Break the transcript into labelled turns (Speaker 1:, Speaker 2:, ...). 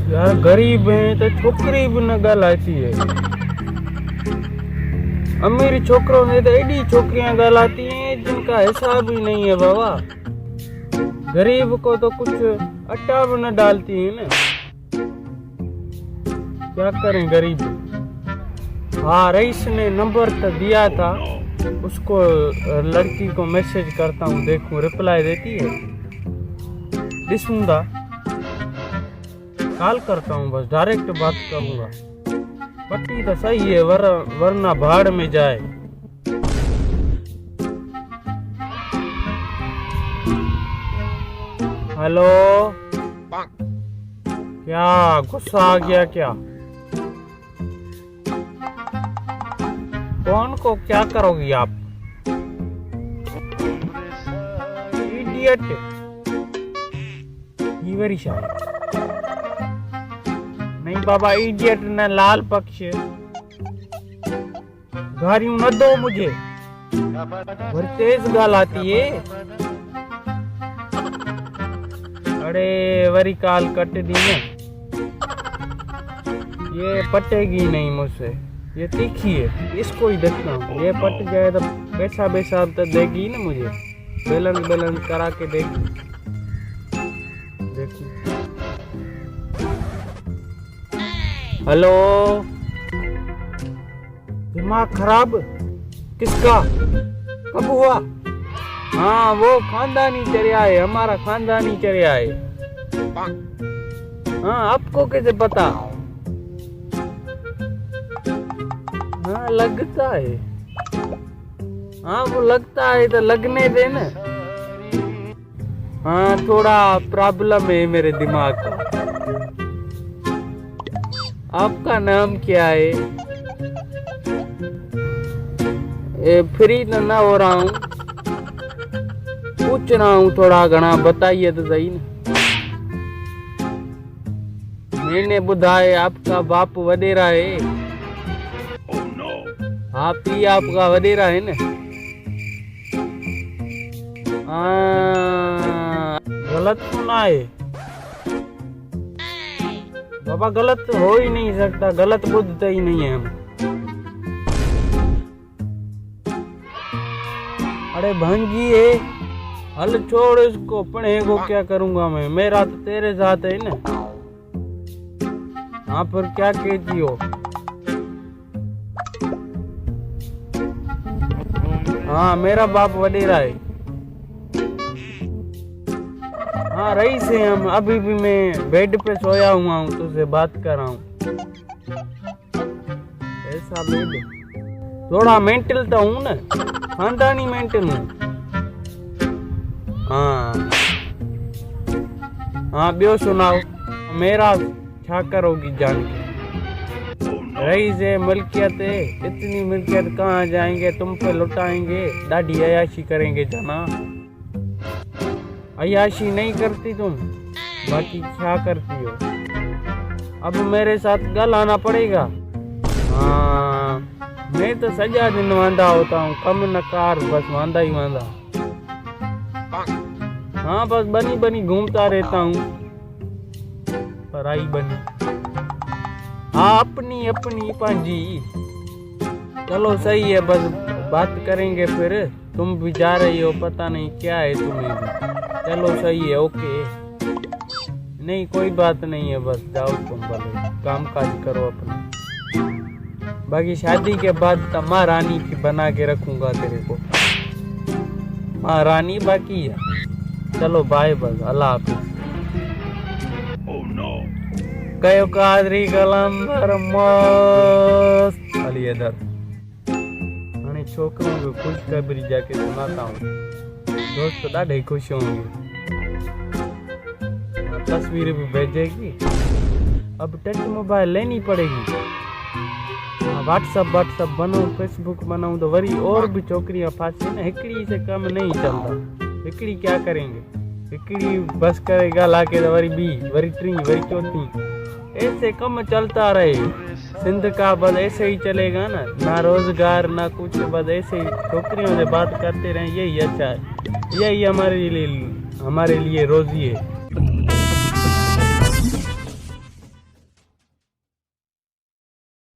Speaker 1: यार गरीब है तो छोकरी भी न ॻाल्हाइती है। अमीर छोकरों में तो एडी छोकरियां ॻाल्हाती हैं जिनका हिसाब ही नहीं है बाबा। गरीब को तो कुछ अट्टा भी न डालती है ना। क्या करें गरीब। हाँ, रईस ने नंबर तो दिया था, उसको लड़की को मैसेज करता हूँ, देखूं रिप्लाई देती है। दिसूंगा, कॉल करता हूँ, बस डायरेक्ट बात करूंगा। पट्टी तो सही है, वरना भाड़ में जाए। हेलो, क्या गुस्सा आ गया क्या? कौन को क्या करोगी आप? इडियट, ईवरी शायद नहीं बाबा, इडियट न लाल पक्ष। गारियों न दो मुझे, भर तेज गाल आती है। अरे वरी काल कट दी ना, ये पटेगी नहीं मुझसे, ये तीखी है, इसको ही देखना हूँ। ये पट जाए तो पैसा तो देगी ना मुझे, बैलेंस करा के देगी। देखिए, हेलो, दिमाग खराब किसका, कब हुआ? हाँ, वो खानदानी चर्या है, हमारा खानदानी चर्या है। हाँ, आपको कैसे पता? हाँ, लगता है। हाँ, वो लगता है तो लगने दे ना। हाँ, थोड़ा प्रॉब्लम है मेरे दिमाग का। आपका नाम क्या है? फ्री तो ना हो रहा हूँ, पूछ रहा हूँ थोड़ा घना, बताइए तो सही ना। मैंने बुधाए आपका बाप वडेरा है। आप ही आपका वडेरा है ना। गलत सुना है बाबा, गलत हो ही नहीं सकता, गलत बुद्धते ही नहीं है हम। अरे भंगी है, हल छोड़ इसको, पढ़े को क्या करूंगा मैं, मेरा तो तेरे साथ है ना। हाँ, पर क्या कहती हो? हाँ, मेरा बाप वडेरा है। हाँ, रईस है हम, अभी भी मैं बेड पे सोया हुआ हूँ, तुझसे बात कर रहा हूँ। ऐसा बेड, थोड़ा मेंटल तो हूँ ना, खानदानी मेंटल हूँ। हाँ, ब्यो सुनाओ, मेरा क्या करोगी जान के? रईस है, मिल्कियत है, इतनी मिल्कियत कहाँ जाएंगे, तुम पे लुटाएंगे, दाढ़ी अयाशी करेंगे जना। अयाशी नहीं करती तुम, बाकी क्या करती हो? अब मेरे साथ गल आना पड़ेगा। हाँ, मैं तो सजा दिन वांदा होता हूँ, कम नकार, बस वांदा ही वांदा। हाँ, बस बनी घूमता रहता हूँ, पराई बनी। हाँ, अपनी पांजी। चलो सही है, बस बात करेंगे फिर। तुम भी जा रही हो, पता नहीं क्या है तुम्हें भी। चलो सही है, ओके। नहीं, कोई बात नहीं है, बस जाओ तुम, भले काम काज करो अपना। बाकी शादी के बाद तो महारानी की बना के रखूंगा तेरे को, महारानी बाकी है। चलो बाय, बस अल्लाह हाफिज। कयो कादरी कलंदर मस्त अली इधर। अने छोकरों को खुशखबरी जाके सुनाता हूँ, दोस्त ॾाढे खुश होंगे। तस्वीर भी भेजेगी। अब टच मोबाइल लेनी पड़ेगी। व्हाट्सअप बनाऊं, फेसबुक बनाऊं तो वरी और भी छोकरियां फांसे ना। हिकड़ी से कम नहीं चलता। हिकड़ी क्या करेंगे, हिकड़ी बस करेगा लाके तो वरी बी, वरी टी, वरी चौथी, ऐसे कम चलता रहे। सिंध का बस ऐसे ही चलेगा ना रोजगार ना कुछ, बस ऐसे ही छोकरियों से बात करते रहे, यही अच्छा है, यही हमारे लिए रोजी है।